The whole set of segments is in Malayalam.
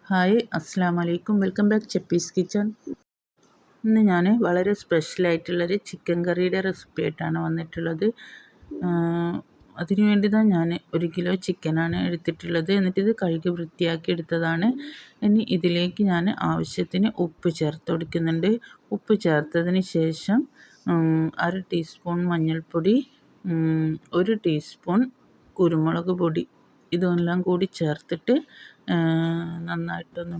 ഹായ് അസ്സാം വലൈക്കും. വെൽക്കം ബാക്ക് ചെപ്പീസ് കിച്ചൺ. ഇന്ന് ഞാൻ വളരെ സ്പെഷ്യലായിട്ടുള്ളൊരു ചിക്കൻ കറിയുടെ റെസിപ്പി ആയിട്ടാണ് വന്നിട്ടുള്ളത്. അതിനു വേണ്ടി ഞാൻ 1 കിലോ ചിക്കനാണ് എടുത്തിട്ടുള്ളത്. എന്നിട്ടിത് കഴുകി വൃത്തിയാക്കി എടുത്തതാണ്. ഇനി ഇതിലേക്ക് ഞാൻ ആവശ്യത്തിന് ഉപ്പ് ചേർത്ത് കൊടുക്കുന്നുണ്ട്. ഉപ്പ് ചേർത്തതിന് ശേഷം 1/2 ടീസ്പൂൺ മഞ്ഞൾപ്പൊടി, 1 ടീസ്പൂൺ കുരുമുളക് പൊടി, ഇതെല്ലാം കൂടി ചേർത്തിട്ട് നന്നായിട്ടൊന്ന്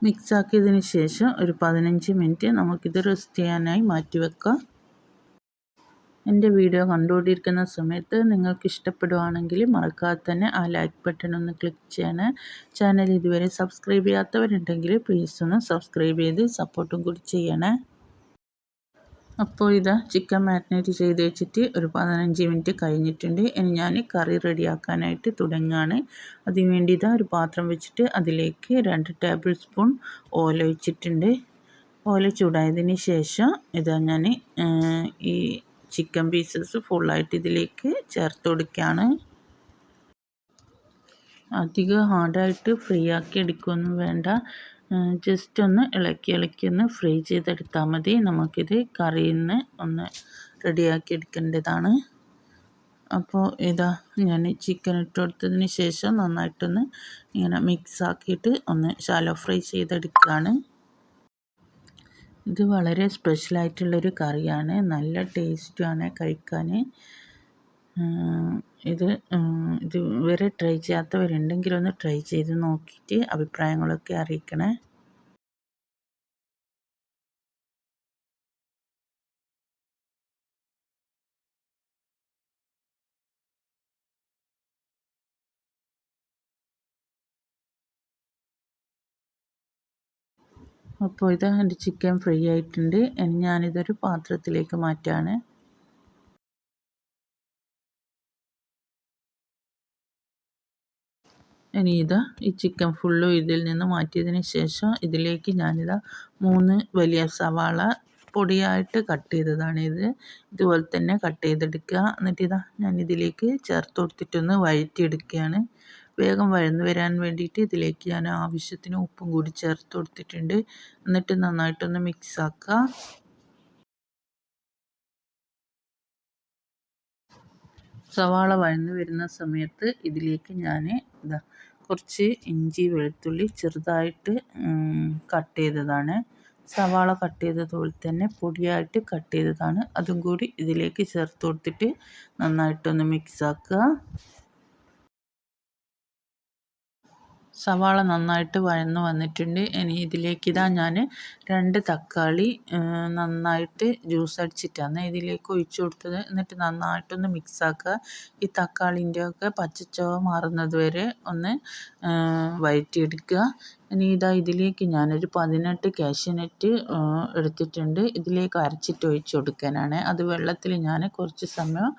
മിക്സാക്കിയതിന് ശേഷം ഒരു 15 മിനിറ്റ് നമുക്കിത് റെസ്റ്റ് ചെയ്യാനായി മാറ്റി വെക്കാം. എൻ്റെ വീഡിയോ കണ്ടുകൊണ്ടിരിക്കുന്ന സമയത്ത് നിങ്ങൾക്ക് ഇഷ്ടപ്പെടുവാണെങ്കിൽ മറക്കാതെ തന്നെ ആ ലൈക്ക് ബട്ടൺ ഒന്ന് ക്ലിക്ക് ചെയ്യണേ. ചാനൽ ഇതുവരെ സബ്സ്ക്രൈബ് ചെയ്യാത്തവരുണ്ടെങ്കിൽ പ്ലീസ് ഒന്ന് സബ്സ്ക്രൈബ് ചെയ്ത് സപ്പോർട്ടും കൂടി ചെയ്യണേ. അപ്പോൾ ഇതാ ചിക്കൻ മാരിനേറ്റ് ചെയ്ത് വെച്ചിട്ട് ഒരു 15 മിനിറ്റ് കഴിഞ്ഞിട്ടുണ്ട്. ഇനി ഞാൻ കറി റെഡിയാക്കാനായിട്ട് തുടങ്ങുകയാണ്. അതിനുവേണ്ടി ഇതാ ഒരു പാത്രം വെച്ചിട്ട് അതിലേക്ക് 2 ടേബിൾ സ്പൂൺ ഓയിൽ ഒഴിച്ചിട്ടുണ്ട്. ഓയിൽ ചൂടായതിന് ശേഷം ഇതാ ഞാൻ ഈ ചിക്കൻ പീസസ് ഫുള്ളായിട്ട് ഇതിലേക്ക് ചേർത്ത് കൊടുക്കുകയാണ്. അധികം ഹാർഡായിട്ട് ഫ്രൈ ആക്കി എടുക്കുകയൊന്നും വേണ്ട. ജസ്റ്റ് ഒന്ന് ഇളക്കി ഒന്ന് ഫ്രൈ ചെയ്തെടുത്താൽ മതി. നമുക്കിത് കറിയിൽ നിന്ന് ഒന്ന് റെഡിയാക്കി എടുക്കേണ്ടതാണ്. അപ്പോൾ ഇതാ ഞാൻ ചിക്കൻ ഇട്ട് കൊടുത്തതിന് ശേഷം നന്നായിട്ടൊന്ന് ഇങ്ങനെ മിക്സ് ആക്കിയിട്ട് ഒന്ന് ശാലോ ഫ്രൈ ചെയ്തെടുക്കുകയാണ്. ഇത് വളരെ സ്പെഷ്യലായിട്ടുള്ളൊരു കറിയാണ്. നല്ല ടേസ്റ്റുമാണ് കഴിക്കാൻ. ഇതുവരെ ട്രൈ ചെയ്യാത്തവരുണ്ടെങ്കിൽ ഒന്ന് ട്രൈ ചെയ്ത് നോക്കിയിട്ട് അഭിപ്രായങ്ങളൊക്കെ അറിയിക്കണേ. അപ്പോൾ ഇത് എൻ്റെ ചിക്കൻ ഫ്രൈ ആയിട്ടുണ്ട്. ഇനി ഞാനിതൊരു പാത്രത്തിലേക്ക് മാറ്റുകയാണ്. ഇനി ഈ ചിക്കൻ ഫുള്ളും ഇതിൽ നിന്ന് മാറ്റിയതിന് ശേഷം ഇതിലേക്ക് ഞാനിതാ 3 വലിയ സവാള പൊടിയായിട്ട് കട്ട് ചെയ്തതാണ്. ഇതുപോലെ തന്നെ കട്ട് ചെയ്തെടുക്കുക. എന്നിട്ട് ഞാൻ ഇതിലേക്ക് ചേർത്ത് കൊടുത്തിട്ടൊന്ന് വഴറ്റിയെടുക്കുകയാണ്. വേഗം വഴന്ന് വരാൻ വേണ്ടിയിട്ട് ഇതിലേക്ക് ഞാൻ ആവശ്യത്തിന് ഉപ്പും കൂടി ചേർത്ത് കൊടുത്തിട്ടുണ്ട്. എന്നിട്ട് നന്നായിട്ടൊന്ന് മിക്സ് ആക്കുക. സവാള വഴന്ന് വരുന്ന സമയത്ത് ഇതിലേക്ക് ഞാൻ കുറച്ച് ഇഞ്ചി വെളുത്തുള്ളി ചെറുതായിട്ട് കട്ട് ചെയ്തതാണ്. സവാള കട്ട് ചെയ്തതുപോലെ തന്നെ പൊടിയായിട്ട് കട്ട് ചെയ്തതാണ്. അതും കൂടി ഇതിലേക്ക് ചേർത്ത് കൊടുത്തിട്ട് നന്നായിട്ടൊന്ന് മിക്സ് ആക്കുക. സവാള നന്നായിട്ട് വഴന്ന് വന്നിട്ടുണ്ട്. ഇനി ഇതിലേക്ക് ഞാൻ 2 തക്കാളി നന്നായിട്ട് ജ്യൂസ് അടിച്ചിട്ടാണ് ഇതിലേക്ക് ഒഴിച്ചു കൊടുത്തത്. എന്നിട്ട് നന്നായിട്ടൊന്ന് മിക്സ് ആക്കുക. ഈ തക്കാളിൻ്റെയൊക്കെ പച്ചച്ചുവ മാറുന്നത് വരെ ഒന്ന് വഴറ്റിയെടുക്കുക. ഇനി ഇതിലേക്ക് ഞാനൊരു 18 കാഷ്യൂനട്ട് എടുത്തിട്ടുണ്ട്. ഇതിലേക്ക് അരച്ചിട്ട് ഒഴിച്ചു കൊടുക്കാനാണ്. അത് വെള്ളത്തിൽ ഞാൻ കുറച്ച് സമയം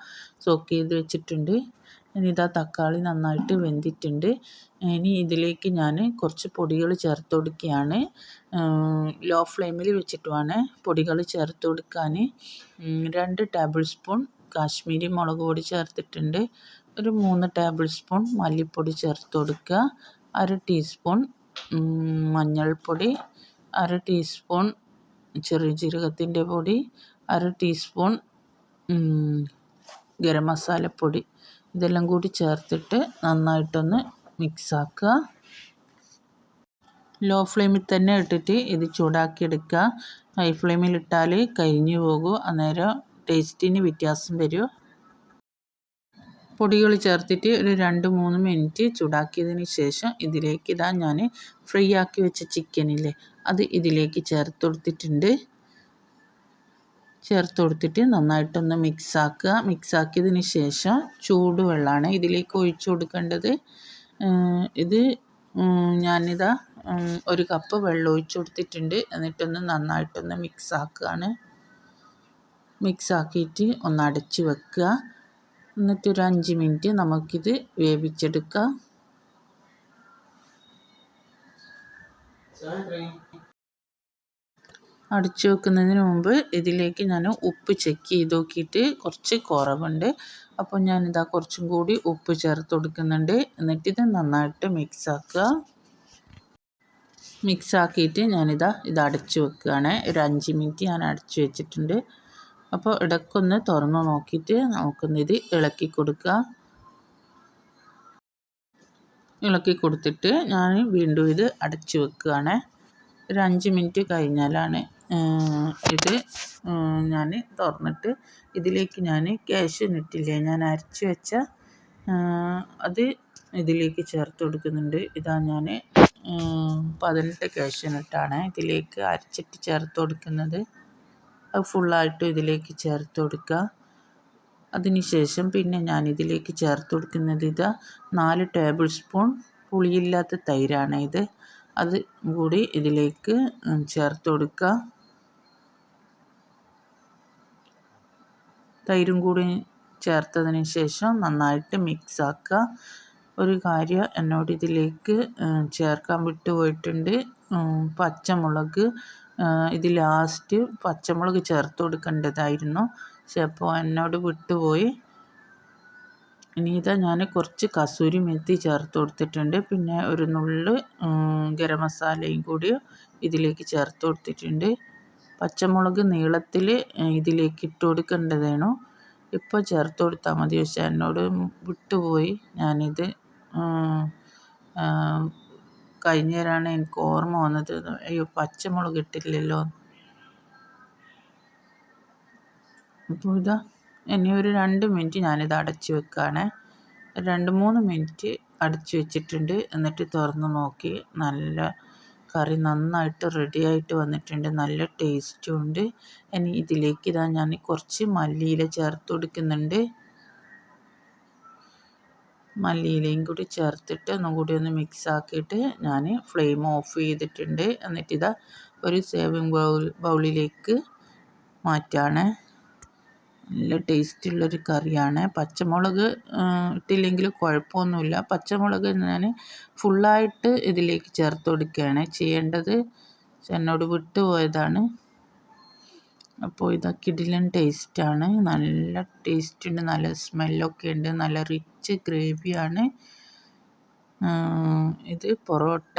സോക്ക് ചെയ്ത് വെച്ചിട്ടുണ്ട്. ഇനി തക്കാളി നന്നായിട്ട് വെന്തിട്ടുണ്ട്. ഇനി ഇതിലേക്ക് ഞാൻ കുറച്ച് പൊടികൾ ചേർത്ത് കൊടുക്കുകയാണ്. ലോ ഫ്ലെയിമിൽ വെച്ചിട്ട് വേണം പൊടികൾ ചേർത്ത് കൊടുക്കാൻ. 2 ടേബിൾ സ്പൂൺ കാശ്മീരി മുളക് പൊടി ചേർത്തിട്ടുണ്ട്. ഒരു 3 ടേബിൾ സ്പൂൺ മല്ലിപ്പൊടി ചേർത്ത് കൊടുക്കുക. 1/2 ടീസ്പൂൺ മഞ്ഞൾപ്പൊടി, 1/2 ടീസ്പൂൺ ചെറിയ ജീരകത്തിൻ്റെ പൊടി, 1/2 ടീസ്പൂൺ ഗരം മസാലപ്പൊടി, ഇതെല്ലാം കൂടി ചേർത്തിട്ട് നന്നായിട്ടൊന്ന് മിക്സ് ആക്കുക. ലോ ഫ്ലെയിമിൽ തന്നെ ഇട്ടിട്ട് ഇത് ചൂടാക്കി എടുക്കുക. ഹൈ ഫ്ലെയിമിൽ ഇട്ടാൽ കരിഞ്ഞു പോകും. അന്നേരം ടേസ്റ്റിന് വ്യത്യാസം വരും. പൊടികൾ ചേർത്തിട്ട് ഒരു 2-3 മിനിറ്റ് ചൂടാക്കിയതിന് ശേഷം ഇതിലേക്ക് ഞാൻ ഫ്രൈ ആക്കി വെച്ച ചിക്കനില്ലേ അത് ഇതിലേക്ക് ചേർത്ത് കൊടുത്തിട്ടുണ്ട്. ചേർത്ത് കൊടുത്തിട്ട് നന്നായിട്ടൊന്ന് മിക്സ് ആക്കുക. മിക്സ് ആക്കിയതിന് ശേഷം ചൂടുവെള്ളമാണ് ഇതിലേക്ക് ഒഴിച്ചു കൊടുക്കേണ്ടത്. ഞാനിതാ 1 കപ്പ് വെള്ളം ഒഴിച്ചു കൊടുത്തിട്ടുണ്ട്. എന്നിട്ടൊന്ന് നന്നായിട്ടൊന്ന് മിക്സ് ആക്കുകയാണ്. മിക്സ് ആക്കിയിട്ട് ഒന്ന് അടച്ച് വെക്കുക. എന്നിട്ടൊരു 5 മിനിറ്റ് നമുക്കിത് വേവിച്ചെടുക്കാം. അടച്ചു വെക്കുന്നതിന് മുമ്പ് ഇതിലേക്ക് ഞാൻ ഉപ്പ് ചെക്ക് ചെയ്ത് നോക്കിയിട്ട് കുറച്ച് കുറവുണ്ട്. അപ്പോൾ ഞാനിതാ കുറച്ചും കൂടി ഉപ്പ് ചേർത്ത് കൊടുക്കുന്നുണ്ട്. എന്നിട്ടിത് നന്നായിട്ട് മിക്സാക്കിയിട്ട് ഇത് അടച്ചു വെക്കുകയാണ്. ഒരു 5 മിനിറ്റ് ഞാൻ അടച്ചു വെച്ചിട്ടുണ്ട്. അപ്പോൾ ഇടയ്ക്കൊന്ന് തുറന്ന് നോക്കിയിട്ട് നമുക്കൊന്നിത് ഇളക്കി കൊടുത്തിട്ട് ഞാൻ വീണ്ടും ഇത് അടച്ചു വെക്കുകയാണ്. ഒരു 5 മിനിറ്റ് കഴിഞ്ഞാലാണ് ഇത് ഞാൻ തുറന്നിട്ട് ഇതിലേക്ക് ഞാൻ കാഷ്യൂനട്ടില്ലേ ഞാൻ അരച്ച് വെച്ച അത് ഇതിലേക്ക് ചേർത്ത് കൊടുക്കുന്നുണ്ട്. ഇതാ ഞാൻ 18 കാഷ്യൂനട്ടാണ് ഇതിലേക്ക് അരച്ചിട്ട് ചേർത്ത് കൊടുക്കുന്നത്. അത് ഫുള്ളായിട്ടും ഇതിലേക്ക് ചേർത്ത് കൊടുക്കുക. അതിനുശേഷം പിന്നെ ഞാൻ ഇതിലേക്ക് ചേർത്ത് കൊടുക്കുന്നത് 4 ടേബിൾ സ്പൂൺ പുളിയില്ലാത്ത തൈരാണ് ഇത്. അത് കൂടി ഇതിലേക്ക് ചേർത്ത് കൊടുക്കുക. തൈരും കൂടി ചേർത്തതിന് ശേഷം നന്നായിട്ട് മിക്സ് ആക്കുക. ഒരു കാര്യം എന്നോട് ഇതിലേക്ക് ചേർക്കാൻ വിട്ടുപോയിട്ടുണ്ട്. പച്ചമുളക് ഇത് ലാസ്റ്റ് പച്ചമുളക് ചേർത്ത് കൊടുക്കേണ്ടതായിരുന്നു. പക്ഷെ അപ്പോൾ എന്നോട് വിട്ടുപോയി. ഇനി ഞാൻ കുറച്ച് കസൂരി മെത്തി ചേർത്ത് കൊടുത്തിട്ടുണ്ട്. പിന്നെ ഒരു നുള്ള് ഗരം മസാലയും കൂടി ഇതിലേക്ക് ചേർത്ത് കൊടുത്തിട്ടുണ്ട്. പച്ചമുളക് നീളത്തിൽ ഇതിലേക്ക് ഇട്ട് കൊടുക്കേണ്ടതാണ്. ഇപ്പോൾ ചേർത്ത് കൊടുത്താൽ മതി. പക്ഷെ എന്നോട് വിട്ടുപോയി. ഞാനിത് കഴിഞ്ഞേരാണ് എനിക്ക് ഓർമ്മ വന്നത്. അയ്യോ പച്ചമുളക് ഇട്ടില്ലല്ലോ. അപ്പോൾ ഇനി ഒരു 2 മിനിറ്റ് ഞാനിത് അടച്ചു വെക്കുകയാണ്. 2-3 മിനിറ്റ് അടച്ചു വെച്ചിട്ടുണ്ട്. എന്നിട്ട് തുറന്ന് നോക്കി നല്ല കറി നന്നായിട്ട് റെഡിയായിട്ട് വന്നിട്ടുണ്ട്. നല്ല ടേസ്റ്റും ഉണ്ട്. ഇനി ഇതിലേക്ക് ഞാൻ കുറച്ച് മല്ലിയില ചേർത്ത് കൊടുക്കുന്നുണ്ട്. മല്ലിയിലയും കൂടി ചേർത്തിട്ട് ഒന്നുകൂടി ഒന്ന് മിക്സ് ആക്കിയിട്ട് ഞാൻ ഫ്ലെയിം ഓഫ് ചെയ്തിട്ടുണ്ട്. എന്നിട്ട് ഒരു സേവിങ് ബൗളിലേക്ക് മാറ്റാണ്. നല്ല ടേസ്റ്റുള്ളൊരു കറിയാണ്. പച്ചമുളക് ഇട്ടില്ലെങ്കിൽ കുഴപ്പമൊന്നുമില്ല. പച്ചമുളക് ഞാൻ ഫുള്ളായിട്ട് ഇതിലേക്ക് ചേർത്ത് കൊടുക്കുകയാണ് ചെയ്യേണ്ടത്. എന്നോട് വിട്ടുപോയതാണ്. അപ്പോൾ കിടിലൻ ടേസ്റ്റാണ്. നല്ല ടേസ്റ്റുണ്ട്. നല്ല സ്മെല്ലൊക്കെ ഉണ്ട്. നല്ല റിച്ച് ഗ്രേവിയാണ്. ഇത് പൊറോട്ട,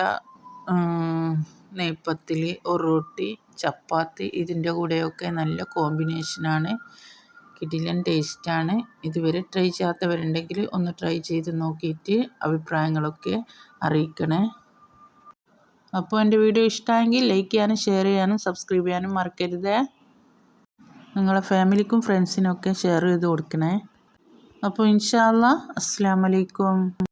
നെയ്പത്തിരി, ഒറോട്ടി, ചപ്പാത്തി ഇതിൻ്റെ കൂടെയൊക്കെ നല്ല കോമ്പിനേഷനാണ്. കിടിലൻ ടേസ്റ്റാണ്. ഇതുവരെ ട്രൈ ചെയ്യാത്തവരുണ്ടെങ്കിൽ ഒന്ന് ട്രൈ ചെയ്ത് നോക്കിയിട്ട് അഭിപ്രായങ്ങളൊക്കെ അറിയിക്കണേ. അപ്പോൾ എൻ്റെ വീഡിയോ ഇഷ്ടമായെങ്കിൽ ലൈക്ക് ചെയ്യാനും ഷെയർ ചെയ്യാനും സബ്സ്ക്രൈബ് ചെയ്യാനും മറക്കരുത്. നിങ്ങളെ ഫാമിലിക്കും ഫ്രണ്ട്സിനും ഒക്കെ ഷെയർ ചെയ്ത് കൊടുക്കണേ. അപ്പോൾ ഇൻഷാ അല്ലാഹ് അസ്സലാമു അലൈക്കും.